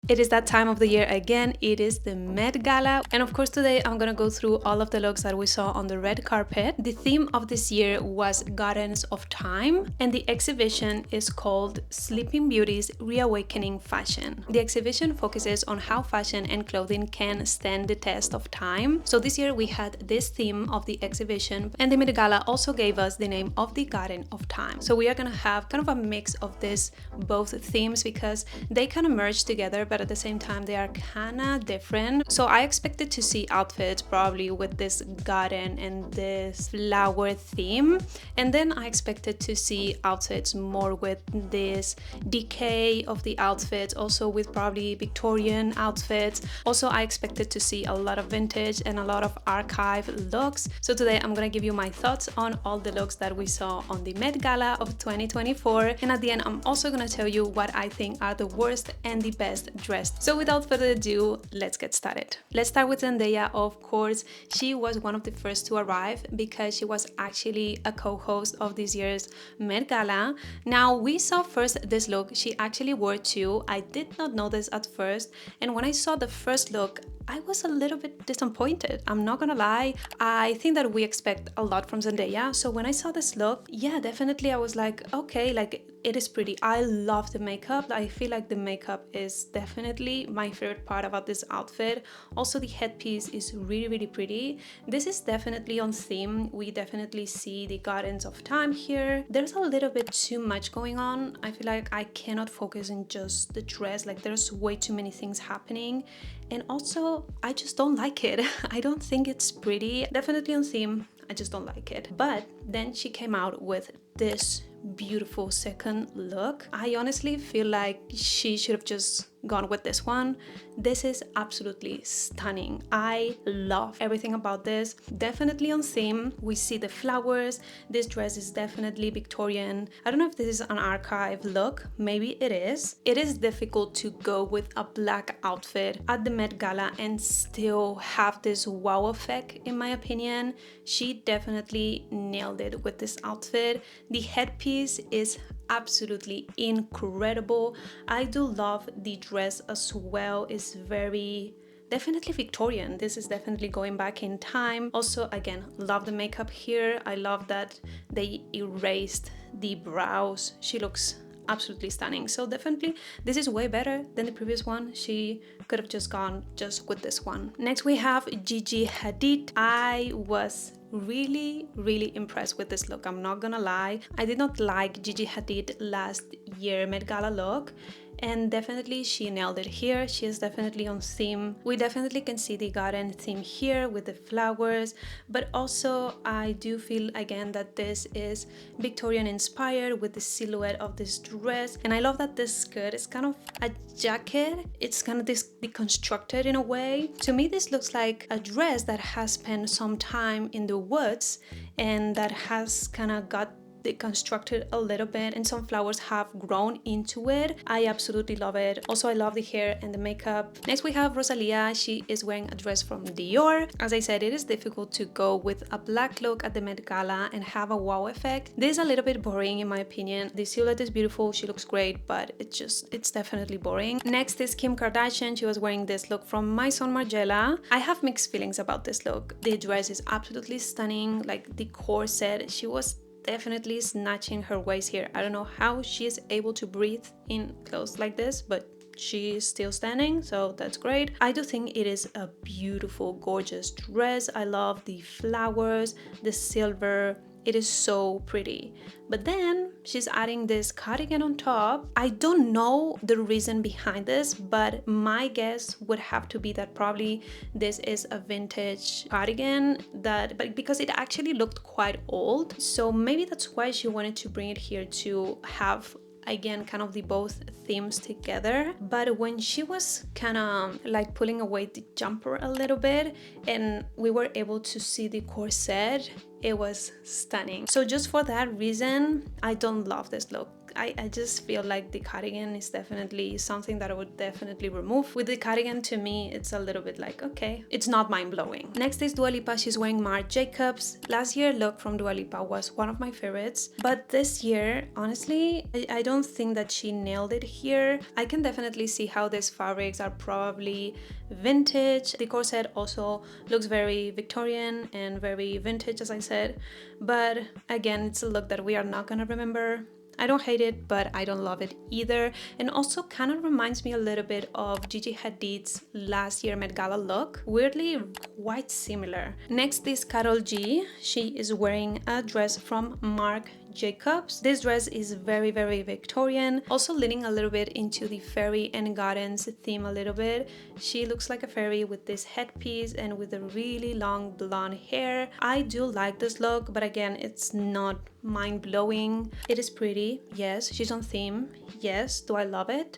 It is that time of the year again. It is the Met Gala. And of course today I'm gonna go through all of the looks that we saw on the red carpet. The theme of this year was Gardens of Time, and the exhibition is called Sleeping Beauty's Reawakening Fashion. The exhibition focuses on how fashion and clothing can stand the test of time. So this year we had this theme of the exhibition, and the Met Gala also gave us the name of the Garden of Time. So we are gonna have kind of a mix of this both themes because they kind of merge together, but at the same time they are kind of different. So I expected to see outfits probably with this garden and this flower theme, and then I expected to see outfits more with this decay of the outfits, also with probably Victorian outfits. Also I expected to see a lot of vintage and a lot of archive looks. So today I'm gonna give you my thoughts on all the looks that we saw on the Met Gala of 2024, and at the end I'm also gonna tell you what I think are the worst and the best dressed. So without further ado, let's get started. Let's start with Zendaya. Of course, she was one of the first to arrive because she was actually a co-host of this year's Met Gala. Now we saw first this look she actually wore too. I did not know this at first, and when I saw the first look I was a little bit disappointed. I'm not gonna lie. I think that we expect a lot from Zendaya. So when I saw this look, yeah, definitely I was like, okay, like it is pretty. I love the makeup. I feel like the makeup is definitely my favorite part about this outfit. Also the headpiece is really pretty. This is definitely on theme. We definitely see the Gardens of Time here. There's a little bit too much going on. I feel like I cannot focus on just the dress. Like there's way too many things happening. And also, I just don't like it. I don't think it's pretty. Definitely on theme, I just don't like it. But then she came out with this beautiful second look. I honestly feel like she should have just gone with this one. This is absolutely stunning. I love everything about this. Definitely on theme. We see the flowers. This dress is definitely Victorian. I don't know if this is an archive look. Maybe it is. It is difficult to go with a black outfit at the Met Gala and still have this wow effect, in my opinion. She definitely nailed it with this outfit. The headpiece is absolutely incredible. I do love the dress as well. It's very definitely Victorian. This is definitely going back in time. Also, again, love the makeup here. I love that they erased the brows. She looks absolutely stunning. So definitely this is way better than the previous one. She could have just gone just with this one. Next we have Gigi Hadid. I was really impressed with this look. I'm not gonna lie. I did not like Gigi Hadid last year Met Gala look, and definitely she nailed it here. She is definitely on theme. We definitely can see the garden theme here with the flowers, but also I do feel again that this is Victorian inspired with the silhouette of this dress. And I love that this skirt is kind of a jacket. It's kind of this deconstructed in a way. To me this looks like a dress that has spent some time in the woods and that has kind of got deconstructed a little bit, and some flowers have grown into it. I absolutely love it. Also I love the hair and the makeup. Next we have Rosalia. She is wearing a dress from Dior. As I said, it is difficult to go with a black look at the Met Gala and have a wow effect. This is a little bit boring in my opinion. The silhouette is beautiful, she looks great, but it's definitely boring. Next is Kim Kardashian. She was wearing this look from Maison Margiela. I have mixed feelings about this look. The dress is absolutely stunning. Like the corset, she was definitely snatching her waist here. I don't know how she is able to breathe in clothes like this, but she is still standing, so that's great. I do think it is a beautiful, gorgeous dress. I love the flowers, the silver. It is so pretty. But then she's adding this cardigan on top. I don't know the reason behind this, but my guess would have to be that probably this is a vintage cardigan but because it actually looked quite old. So maybe that's why she wanted to bring it here to have again kind of the both themes together. But when she was kind of like pulling away the jumper a little bit and we were able to see the corset, it was stunning. So just for that reason, I don't love this look. I just feel like the cardigan is definitely something that I would definitely remove. With the cardigan, to me, it's a little bit like, okay, it's not mind-blowing. Next is Dua Lipa. She's wearing Marc Jacobs. Last year look from Dua Lipa was one of my favorites, but this year, honestly, I don't think that she nailed it here. I can definitely see how these fabrics are probably vintage. The corset also looks very Victorian and very vintage, as I said, but again, it's a look that we are not gonna remember. I don't hate it, but I don't love it either. And also kind of reminds me a little bit of Gigi Hadid's last year Met Gala look. Weirdly, quite similar. Next is Karol G. She is wearing a dress from Marc Jacobs. This dress is very, very Victorian, also leaning a little bit into the fairy and gardens theme a little bit. She looks like a fairy with this headpiece and with a really long blonde hair. I do like this look, but again, it's not mind-blowing. It is pretty, yes. She's on theme, yes. Do I love it?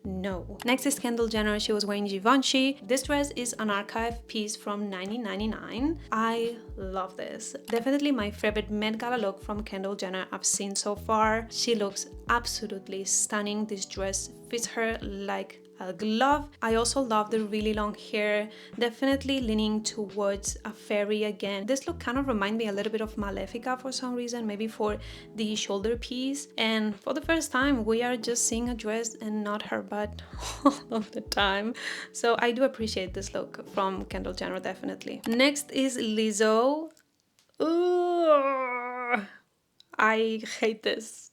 No. Next is Kendall Jenner. She was wearing Givenchy. This dress is an archive piece from 1999. I love this. Definitely my favorite Met Gala look from Kendall Jenner I've seen so far. She looks absolutely stunning. This dress fits her like a glove. I also love the really long hair, definitely leaning towards a fairy again. This look kind of reminds me a little bit of Malefica for some reason, maybe for the shoulder piece. And for the first time, we are just seeing a dress and not her butt all of the time. So I do appreciate this look from Kendall Jenner, definitely. Next is Lizzo. Ooh, I hate this.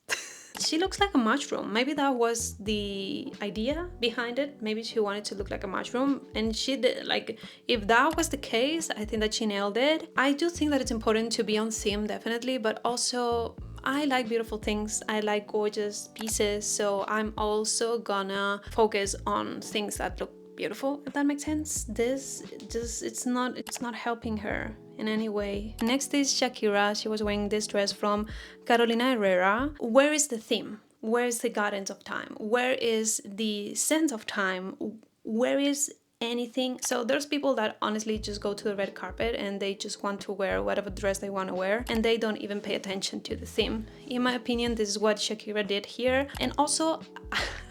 She looks like a mushroom. Maybe that was the idea behind it. Maybe she wanted to look like a mushroom, and she did. Like, if that was the case, I think that she nailed it. I do think that it's important to be on theme, definitely, but also I like beautiful things. I like gorgeous pieces, so I'm also gonna focus on things that look beautiful, if that makes sense. This just it's not helping her in any way. Next is Shakira. She was wearing this dress from Carolina Herrera. Where is the theme? Where is the gardens of time? Where is the sense of time? Where is anything? So there's people that honestly just go to the red carpet and they just want to wear whatever dress they want to wear, and they don't even pay attention to the theme. In my opinion, this is what Shakira did here, and also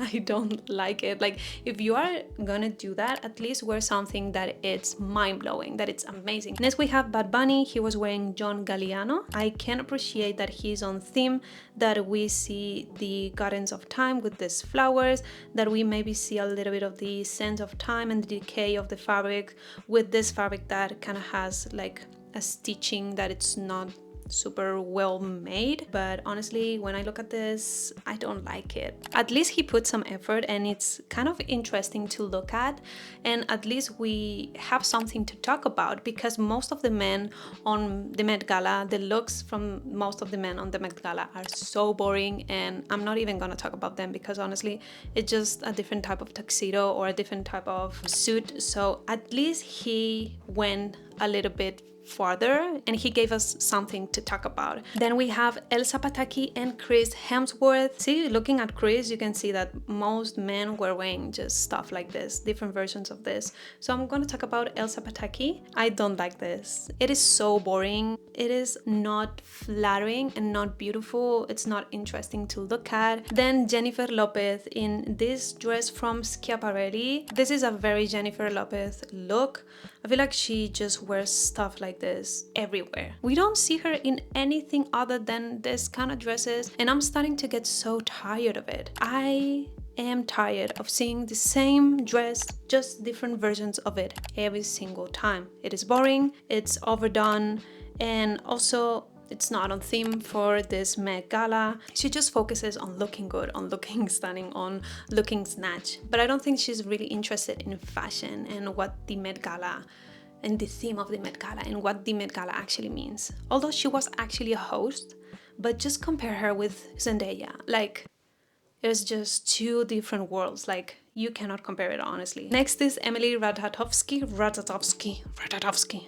I don't like it. Like, if you are gonna do that, at least wear something that it's mind-blowing, that it's amazing. Next we have Bad Bunny. He was wearing John Galliano. I can appreciate that he's on theme, that we see the gardens of time with these flowers, that we maybe see a little bit of the scent of time and the decay of the fabric with this fabric that kind of has like a stitching that it's not super well made. But honestly, when I look at this, I don't like it. At least he put some effort and it's kind of interesting to look at, and at least we have something to talk about, because most of the men on the Met Gala, the looks from most of the men on the Met Gala are so boring, and I'm not even gonna talk about them because honestly it's just a different type of tuxedo or a different type of suit. So at least he went a little bit farther and he gave us something to talk about. Then we have Elsa, Pataky and Chris Hemsworth. See, looking at Chris, you can see that most men were wearing just stuff like this, different versions of this. So I'm going to talk about Elsa Pataky. I don't like this. It is so boring. It is not flattering and not beautiful. It's not interesting to look at. Then Jennifer Lopez in this dress from Schiaparelli. This is a very Jennifer Lopez look. I feel like she just wears stuff like this everywhere. We don't see her in anything other than this kind of dresses, and I'm starting to get so tired of it. I am tired of seeing the same dress, just different versions of it every single time. It is boring, it's overdone, and also it's not on theme for this Met Gala. She just focuses on looking good, on looking stunning, on looking snatch. But I don't think she's really interested in fashion and what the Met Gala and the theme of the Met Gala and what the Met Gala actually means. Although she was actually a host, but just compare her with Zendaya. Like, it's just two different worlds. Like, you cannot compare it, honestly. Next is Emily Ratajkowski.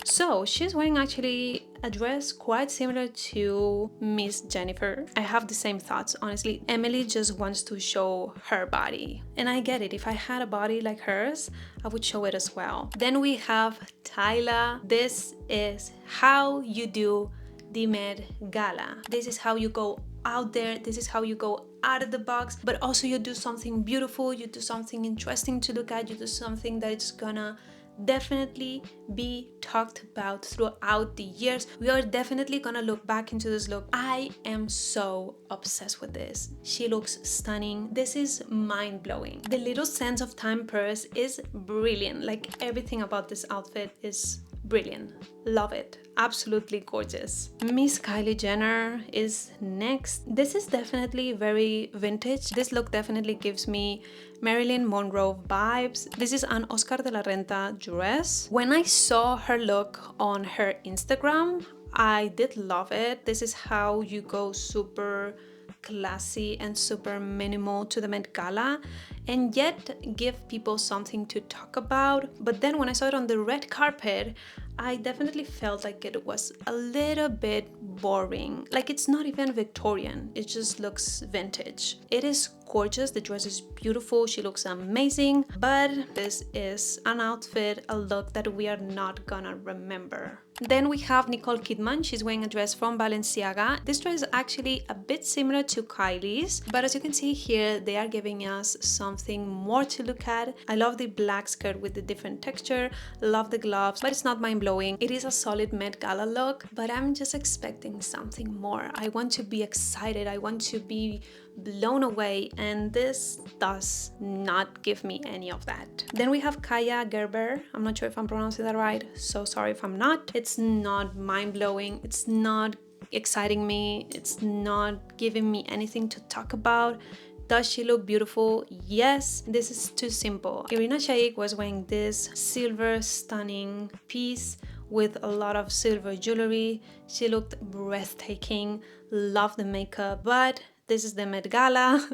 So she's wearing actually a dress quite similar to Miss Jennifer. I have the same thoughts, honestly. Emily just wants to show her body, and I get it. If I had a body like hers, I would show it as well. Then we have Tyla. This is how you do the Met Gala. This is how you go out there. This is how you go out of the box, but also you do something beautiful, you do something interesting to look at, you do something that it's gonna definitely be talked about throughout the years. We are definitely gonna look back into this look. I am so obsessed with this. She looks stunning. This is mind-blowing. The little sense of time purse is brilliant. Like everything about this outfit is brilliant. Love it. Absolutely gorgeous. Miss Kylie Jenner is next. This is definitely very vintage. This look definitely gives me Marilyn Monroe vibes. This is an Oscar de la Renta dress. When I saw her look on her Instagram, I did love it. This is how you go super classy and super minimal to the Met Gala and yet give people something to talk about. But then when I saw it on the red carpet, I definitely felt like it was a little bit boring. Like it's not even Victorian, it just looks vintage. It is gorgeous, the dress is beautiful, she looks amazing, but this is an outfit, a look that we are not gonna remember. Then we have Nicole Kidman. She's wearing a dress from Balenciaga. This dress is actually a bit similar to Kylie's, but as you can see here, they are giving us something more to look at. I love the black skirt with the different texture, love the gloves, but it's not mind-blowing. It is a solid Met Gala look, but I'm just expecting something more. I want to be excited, I want to be blown away, and this does not give me any of that. Then we have Kaia Gerber. I'm not sure if I'm pronouncing that right, so sorry if I'm not. It's not mind-blowing, it's not exciting me, it's not giving me anything to talk about. Does she look beautiful? Yes. This is too simple. Irina Shayk was wearing this silver stunning piece with a lot of silver jewelry. She looked breathtaking, love the makeup, but this is the Met Gala,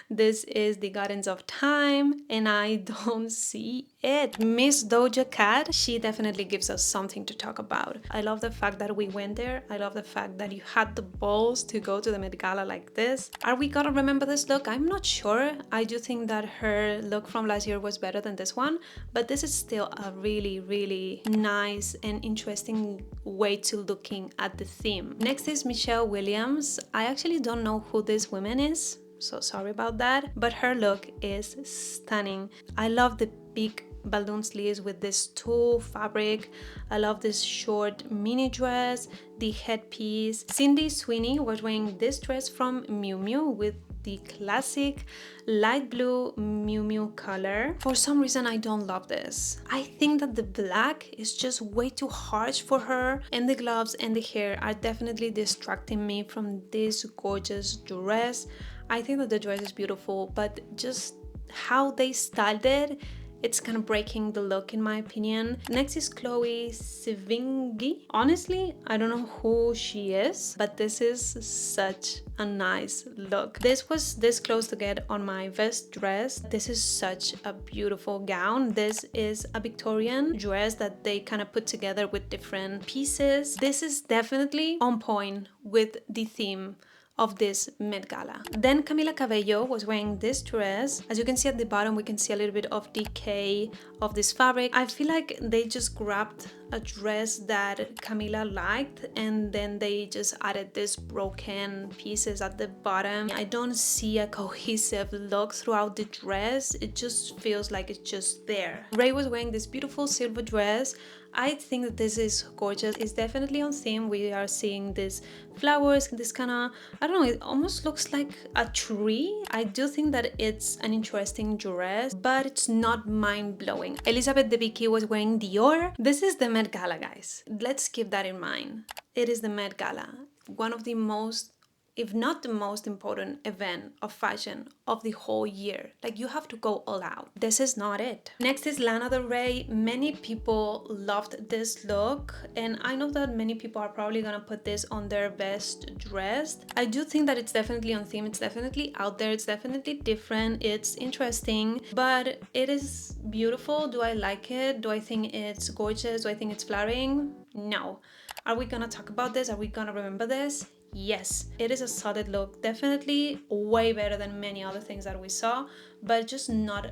this is the Gardens of Time, and I don't see it. Miss Doja Cat, she definitely gives us something to talk about. I love the fact that we went there. I love the fact that you had the balls to go to the Met Gala like this. Are we gonna remember this look? I'm not sure. I do think that her look from last year was better than this one, but this is still a really, really nice and interesting way to looking at the theme. Next is Michelle Williams. I actually don't know who this woman is, so sorry about that, but her look is stunning. I love the big balloon sleeves with this tulle fabric. I love this short mini dress, the headpiece. Sedney Sweeney was wearing this dress from Miu Miu with the classic light blue Miu Miu color. For some reason, I don't love this. I think that the black is just way too harsh for her, and the gloves and the hair are definitely distracting me from this gorgeous dress. I think that the dress is beautiful, but just how they styled it, it's kind of breaking the look in my opinion. Next is Chloe Sevigny. Honestly, I don't know who she is, but this is such a nice look. This was this close to get on my vest dress. This is such a beautiful gown. This is a Victorian dress that they kind of put together with different pieces. This is definitely on point with the theme of this Met Gala. Then Camila Cabello was wearing this dress. As you can see at the bottom, we can see a little bit of decay of this fabric. I feel like they just grabbed a dress that Camila liked and then they just added this broken pieces at the bottom. I don't see a cohesive look throughout the dress. It just feels like it's just there. Ray was wearing this beautiful silver dress. I think that this is gorgeous. It's definitely on theme. We are seeing these flowers, this kind of, I don't know, it almost looks like a tree. I do think that it's an interesting dress, but it's not mind-blowing. Elizabeth Debicki was wearing Dior. This is the Met Gala, guys. Let's keep that in mind. It is the Met Gala, one of the most, if not the most important event of fashion of the whole year. Like, you have to go all out. This is not it. Next is Lana del Rey. Many people loved this look, and I know that many people are probably gonna put this on their best dressed. I do think that it's definitely on theme. It's definitely out there. It's definitely different. It's interesting, but it is beautiful. Do I like it? Do I think it's gorgeous? Do I think it's flattering? No. Are we gonna talk about this? Are we gonna remember this? Yes, it is a solid look, definitely way better than many other things that we saw, but just not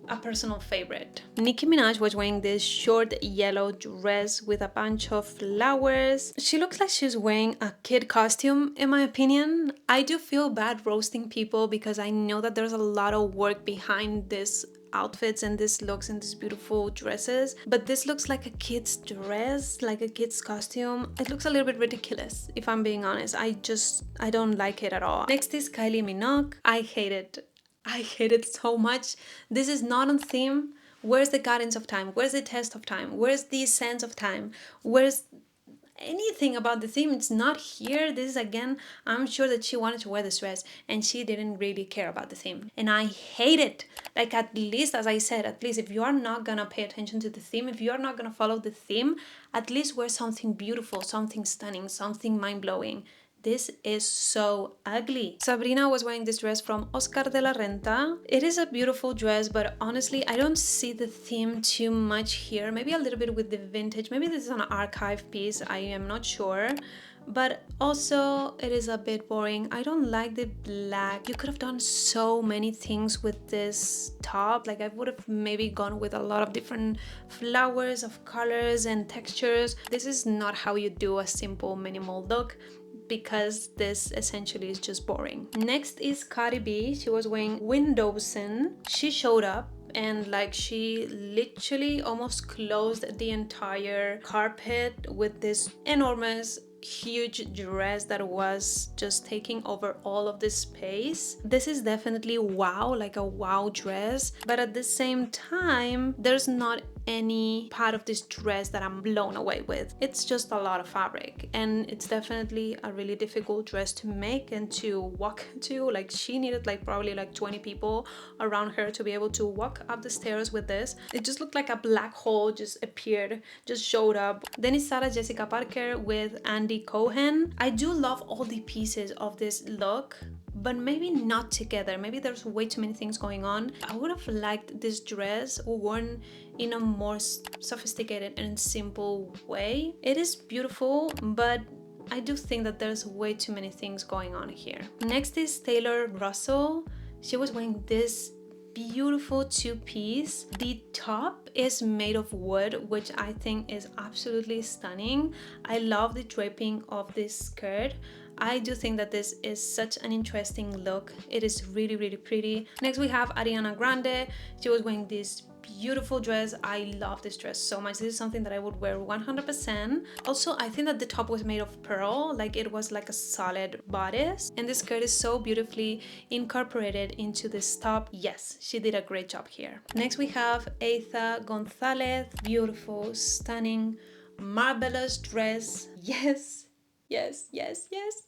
a personal favorite. Nicki Minaj was wearing this short yellow dress with a bunch of flowers. She looks like she's wearing a kid costume, in my opinion. I do feel bad roasting people because I know that there's a lot of work behind this outfits and these looks and these beautiful dresses, but this looks like a kid's dress, like a kid's costume. It looks a little bit ridiculous, if I'm being honest. I don't like it at all. Next is Kylie Minogue. I hate it so much. This is not on theme. Where's the guidance of time? Where's the test of time? Where's the sense of time? Where's anything about the theme? It's not here. This is, again, I'm sure that she wanted to wear this dress and she didn't really care about the theme, and I hate it. Like, at least, as I said, at least if you are not gonna pay attention to the theme, if you are not gonna follow the theme, at least wear something beautiful, something stunning, something mind-blowing. This is so ugly. Sabrina was wearing this dress from Oscar de la Renta. It is a beautiful dress, but honestly, I don't see the theme too much here. Maybe a little bit with the vintage. Maybe this is an archive piece. I am not sure. But also, it is a bit boring. I don't like the black. You could have done so many things with this top. Like, I would have maybe gone with a lot of different flowers of colors and textures. This is not how you do a simple minimal look, because this essentially is just boring. Next is Cardi B. She was wearing Windowsen. She showed up and like she literally almost closed the entire carpet with this enormous huge dress that was just taking over all of this space. This is definitely wow, like a wow dress, but at the same time there's not any part of this dress that I'm blown away with. It's just a lot of fabric, and it's definitely a really difficult dress to make and to walk to. Like, she needed like probably like 20 people around her to be able to walk up the stairs with this. It just looked like a black hole just appeared, just showed up. Then it's Sarah Jessica Parker with Andy Cohen. I do love all the pieces of this look, but maybe not together. Maybe there's way too many things going on. I would have liked this dress worn in a more sophisticated and simple way. It is beautiful, but I do think that there's way too many things going on here. Next is Taylor Russell. She was wearing this beautiful two-piece. The top is made of wood, which I think is absolutely stunning. I love the draping of this skirt. I do think that this is such an interesting look. It is really, really pretty. Next we have Ariana Grande. She was wearing this beautiful dress. I love this dress so much. This is something that I would wear 100%. Also, I think that the top was made of pearl, like it was like a solid bodice, and this skirt is so beautifully incorporated into this top. Yes, she did a great job here. Next we have Eiza Gonzalez. Beautiful, stunning, marvelous dress. Yes, yes, yes, yes.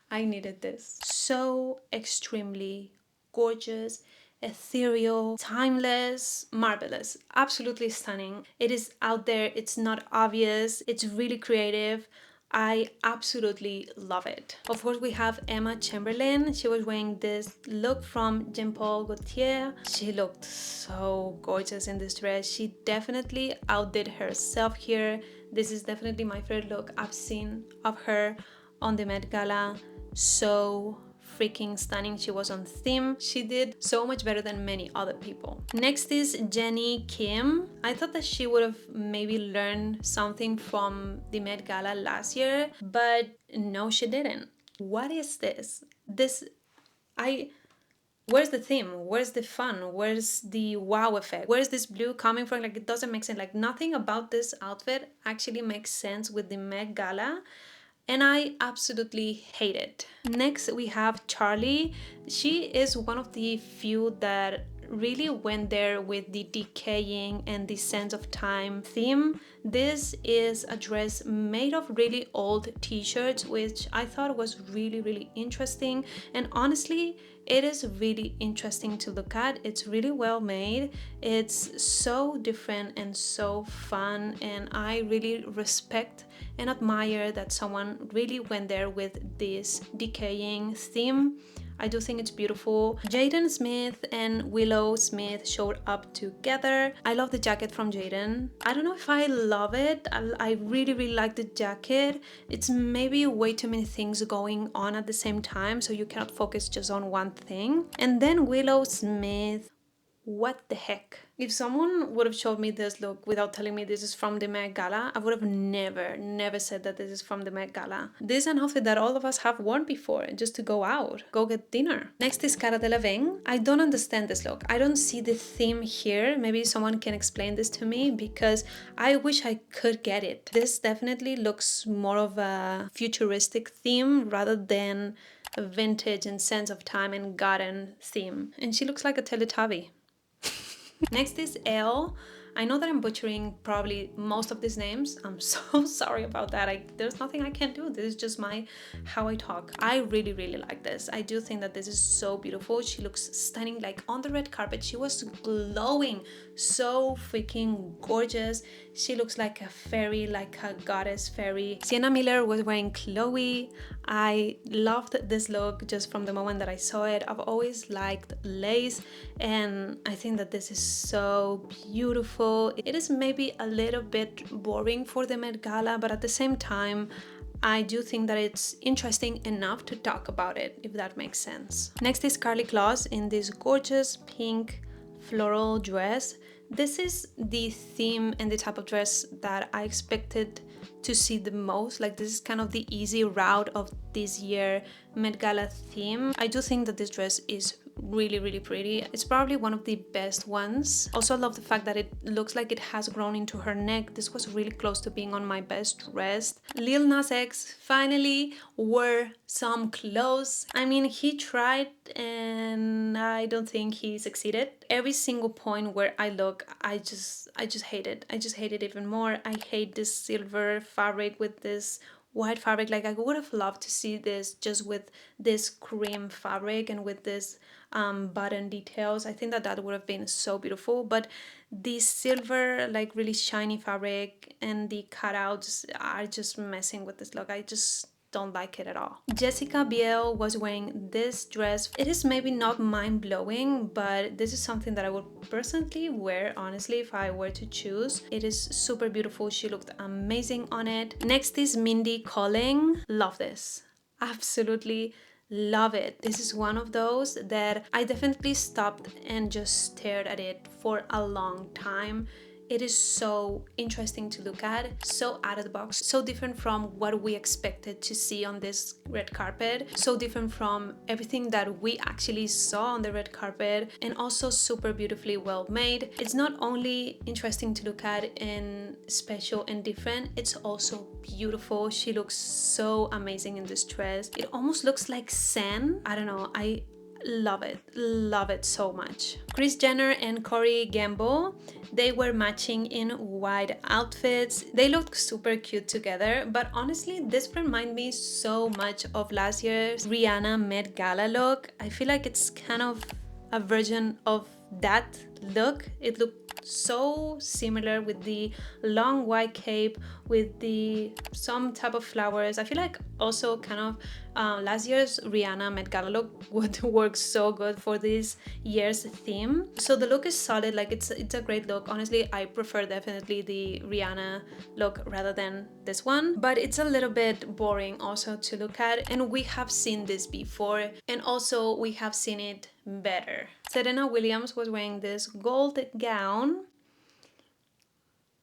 I needed this. So extremely gorgeous, ethereal, timeless, marvelous, absolutely stunning. It is out there, it's not obvious, it's really creative. I absolutely love it. Of course, we have Emma Chamberlain. She was wearing this look from Jean Paul Gaultier. She looked so gorgeous in this dress. She definitely outdid herself here. This is definitely my favorite look I've seen of her on the Met Gala. So freaking stunning. She was on theme. She did so much better than many other people. Next is Jennie Kim. I thought that she would have maybe learned something from the Met Gala last year, but no, she didn't. What is this? Where's the theme? Where's the fun? Where's the wow effect? Where's this blue coming from? Like, it doesn't make sense. Like, nothing about this outfit actually makes sense with the Met Gala, and I absolutely hate it. Next, we have Charli. She is one of the few that really went there with the decaying and the sense of time theme. This is a dress made of really old t-shirts, which I thought was really, really interesting. And honestly, it is really interesting to look at. It's really well made. It's so different and so fun, and I really respect and admire that someone really went there with this decaying theme. I do think it's beautiful. Jaden Smith and Willow Smith showed up together. I love the jacket from Jaden. I don't know if I love it. I really, really like the jacket. It's maybe way too many things going on at the same time, so you cannot focus just on one thing. And then Willow Smith. what the heck? If someone would have showed me this look without telling me this is from the Met Gala, I would have never said that this is from the Met Gala. This is an outfit that all of us have worn before just to go out, go get dinner. Next is Cara Delevigne. I don't understand this look. I don't see the theme here. Maybe someone can explain this to me because I wish I could get it. This definitely looks more of a futuristic theme rather than a vintage and sense of time and garden theme. And she looks like a Teletubby. Next is Elle. I know that I'm butchering probably most of these names. I'm so sorry about that. There's nothing I can do. This is just how I talk. I really like this. I do think that this is so beautiful. She looks stunning. Like on the red carpet, she was glowing. So freaking gorgeous. She looks like a fairy, like a goddess fairy. Sienna Miller was wearing Chloe. I loved this look just from the moment that I saw it. I've always liked lace, and I think that this is so beautiful. It is maybe a little bit boring for the Met Gala, but at the same time, I do think that it's interesting enough to talk about it, if that makes sense. Next is Karlie Kloss in this gorgeous pink floral dress. This is the theme and the type of dress that I expected to see the most. Like, this is kind of the easy route of this year Met Gala theme. I do think that this dress is really pretty. It's probably one of the best ones. Also, I love the fact that it looks like it has grown into her neck. This was really close to being on my best dress. Lil Nas X finally wore some clothes. I mean, he tried and I don't think he succeeded. Every single point where I look, I just hate it. I just hate it even more. I hate this silver fabric with this white fabric. Like, I would have loved to see this just with this cream fabric and with this button details. I think that would have been so beautiful, but the silver, like really shiny fabric and the cutouts are just messing with this look. I just don't like it at all. Jessica Biel was wearing this dress. It is maybe not mind-blowing, but this is something that I would personally wear, honestly, if I were to choose. It is super beautiful. She looked amazing on it. Next is Mindy Kaling. Love this. Absolutely love it. This is one of those that I definitely stopped and just stared at it for a long time. It is so interesting to look at, so out of the box, so different from what we expected to see on this red carpet, so different from everything that we actually saw on the red carpet, and also super beautifully well made. It's not only interesting to look at and special and different, it's also beautiful. She looks so amazing in this dress. It almost looks like sand. I don't know, I love it so much. Kris Jenner and Corey Gamble, they were matching in white outfits. They looked super cute together, but honestly this reminded me so much of last year's Rihanna Met Gala look. I feel like it's kind of a version of that look. It looked so similar with the long white cape with the some type of flowers. I feel like also kind of last year's Rihanna Met Gala look would work so good for this year's theme. So the look is solid, like it's a great look. Honestly, I prefer definitely the Rihanna look rather than this one, but it's a little bit boring also to look at, and we have seen this before, and also we have seen it better. Serena Williams was wearing this gold gown.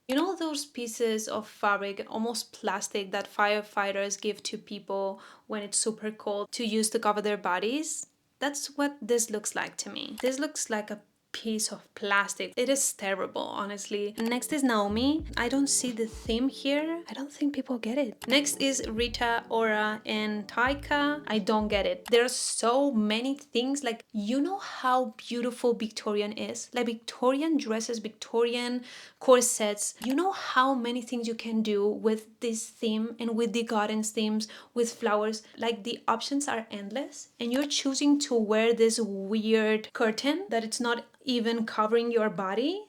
You know those pieces of fabric, almost plastic, that firefighters give to people when it's super cold to use to cover their bodies? That's what this looks like to me. This looks like a piece of plastic. It is terrible, honestly. Next is Naomi. I don't see the theme here. I don't think people get it. Next is Rita Ora and Taika. I don't get it. There are so many things. Like, you know how beautiful Victorian is? Like Victorian dresses, Victorian corsets. You know how many things you can do with this theme and with the gardens themes, with flowers. Like, the options are endless, and you're choosing to wear this weird curtain that it's not even covering your body.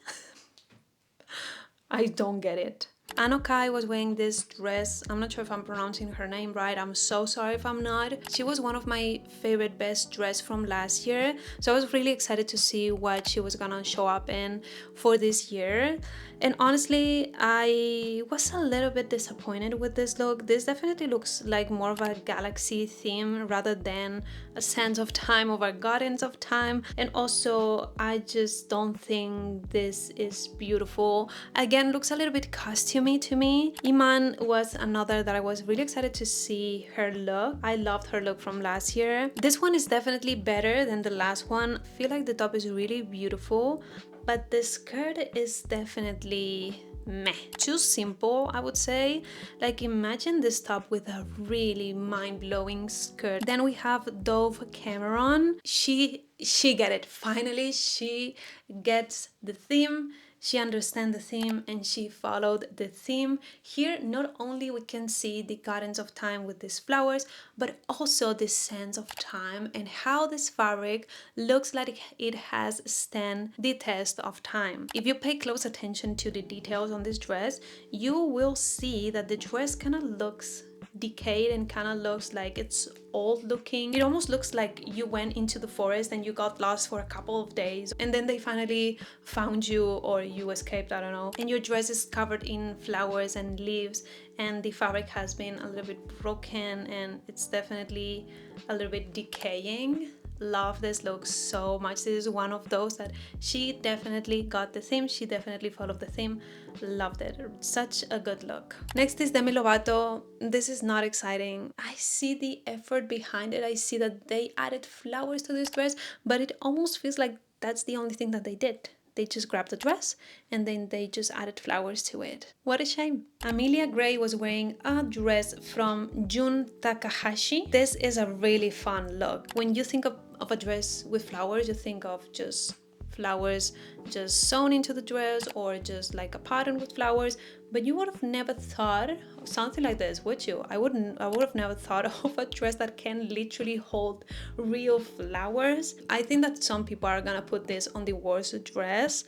I don't get it. Anokai was wearing this dress. I'm not sure if I'm pronouncing her name right. I'm so sorry if I'm not. She was one of my favorite best dress from last year. So I was really excited to see what she was gonna show up in for this year. And honestly, I was a little bit disappointed with this look. This definitely looks like more of a galaxy theme rather than a sense of time over gardens of time. And also, I just don't think this is beautiful. Again, looks a little bit costumey to me. Iman was another that I was really excited to see her look. I loved her look from last year. This one is definitely better than the last one. I feel like the top is really beautiful, but the skirt is definitely meh. Too simple, I would say. Like, imagine this top with a really mind-blowing skirt. Then we have Dove Cameron. She get it. Finally, she gets the theme. She understands the theme and she followed the theme. Here, not only we can see the gardens of time with these flowers, but also the sense of time and how this fabric looks like it has stand the test of time. If you pay close attention to the details on this dress, you will see that the dress kind of looks decayed and kind of looks like it's old looking. It almost looks like you went into the forest and you got lost for a couple of days and then they finally found you, or you escaped, I don't know, and your dress is covered in flowers and leaves and the fabric has been a little bit broken and it's definitely a little bit decaying. Love this look so much. This is one of those that she definitely got the theme. She definitely followed the theme. Loved it. Such a good look. Next is Demi Lovato. This is not exciting. I see the effort behind it. I see that they added flowers to this dress, but it almost feels like that's the only thing that they did. They just grabbed the dress and then they just added flowers to it. What a shame. Amelia Gray was wearing a dress from Jun Takahashi. This is a really fun look. When you think of a dress with flowers, you think of just flowers just sewn into the dress or just like a pattern with flowers, but you would have never thought of something like this, would you? I would have never thought of a dress that can literally hold real flowers. I think that some people are gonna put this on the worst dress,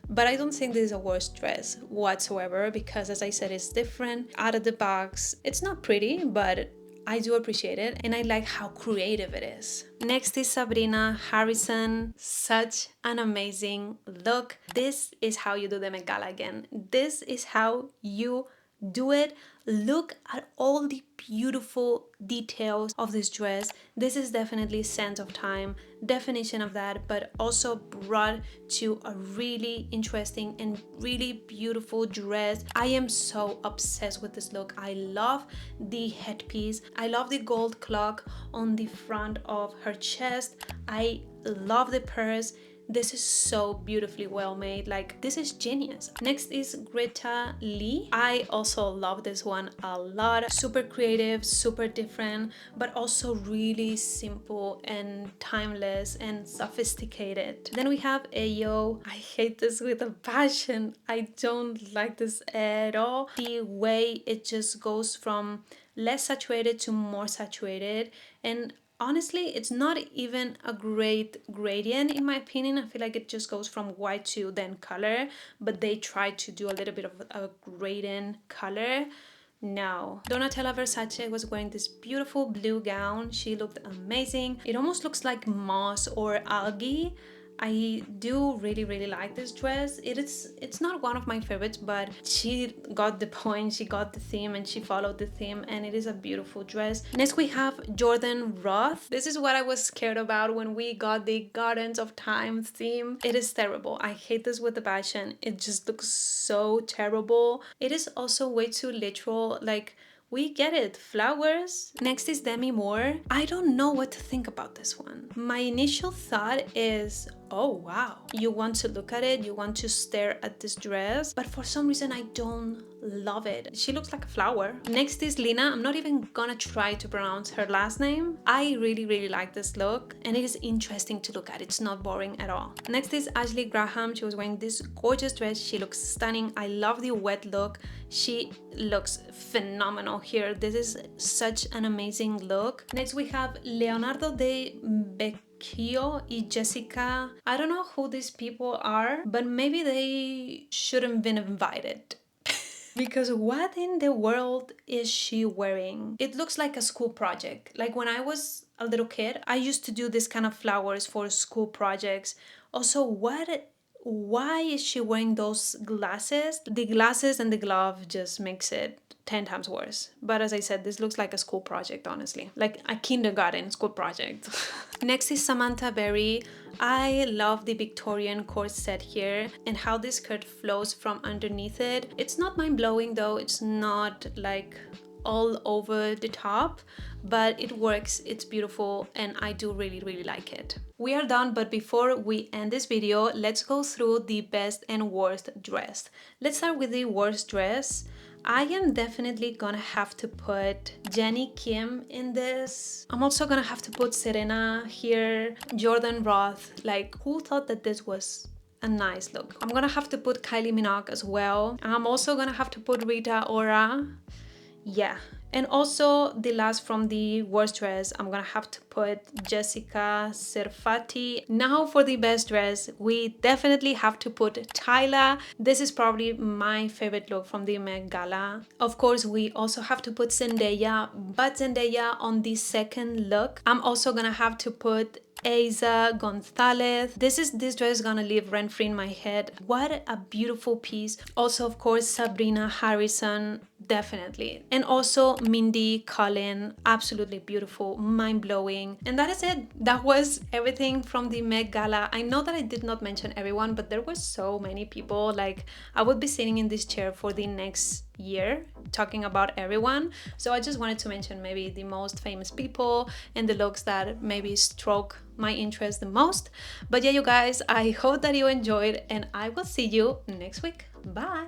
but I don't think this is a worst dress whatsoever because, as I said, it's different out of the box. It's not pretty, but I do appreciate it and I like how creative it is. Next is Sabrina Harrison. Such an amazing look. This is how you do the Met Gala again. This is how you do it. Look at all the beautiful details of this dress. This is definitely sense of time, definition of that, but also brought to a really interesting and really beautiful dress. I am so obsessed with this look. I love the headpiece. I love the gold clock on the front of her chest. I love the purse. This is so beautifully well made. Like, this is genius. Next is Greta Lee. I also love this one a lot. Super creative, super different, but also really simple and timeless and sophisticated. Then we have Ayo. I hate this with a passion. I don't like this at all. The way it just goes from less saturated to more saturated, and honestly, it's not even a great gradient in my opinion. I feel like it just goes from white to then color, but they tried to do a little bit of a gradient color. No. Donatella Versace was wearing this beautiful blue gown. She looked amazing. It almost looks like moss or algae. I do really like this dress. It's not one of my favorites, but she got the point, she got the theme, and she followed the theme, and it is a beautiful dress. Next we have Jordan Roth. This is what I was scared about when we got the Gardens of Time theme. It is terrible. I hate this with a passion. It just looks so terrible. It is also way too literal. Like, we get it, flowers. Next is Demi Moore. I don't know what to think about this one. My initial thought is, oh wow, you want to look at it, you want to stare at this dress, but for some reason I don't love it. She looks like a flower. Next is Lina. I'm not even gonna try to pronounce her last name. I really like this look and it is interesting to look at. It's not boring at all. Next is Ashley Graham. She was wearing this gorgeous dress. She looks stunning. I love the wet look. She looks phenomenal here. This is such an amazing look. Next we have Leonardo de Kio and Jessica. I don't know who these people are, but maybe they shouldn't have been invited. Because what in the world is she wearing? It looks like a school project. Like when I was a little kid, I used to do this kind of flowers for school projects. Also, why is she wearing those glasses? The glasses and the glove just makes it 10 times worse. But as I said, this looks like a school project, honestly. Like a kindergarten school project. Next is Samantha Berry. I love the Victorian corset here and how this skirt flows from underneath it. It's not mind-blowing though. It's not like all over the top, but it works, it's beautiful, and I do really like it. We are done, but before we end this video, let's go through the best and worst dress. Let's start with the worst dress. I am definitely gonna have to put Jennie Kim in this. I'm also gonna have to put Serena here, Jordan Roth. Like, who thought that this was a nice look? I'm gonna have to put Kylie Minogue as well. I'm also gonna have to put Rita Ora. Yeah, and also the last from the worst dress, I'm gonna have to put Jessica Serfati. Now for the best dress, we definitely have to put Tyla. This is probably my favorite look from the Met Gala. Of course, we also have to put Zendaya, but Zendaya on the second look. I'm also gonna have to put Eiza Gonzalez. This dress is gonna live rent-free in my head. What a beautiful piece. Also, of course, Sabrina Harrison, definitely. And also Mindy Kaling, absolutely beautiful, mind-blowing. And that is it. That was everything from the Met Gala. I know that I did not mention everyone, but there were so many people. Like, I would be sitting in this chair for the next year talking about everyone. So I just wanted to mention maybe the most famous people and the looks that maybe struck my interest the most. But yeah, you guys, I hope that you enjoyed, and I will see you next week. Bye.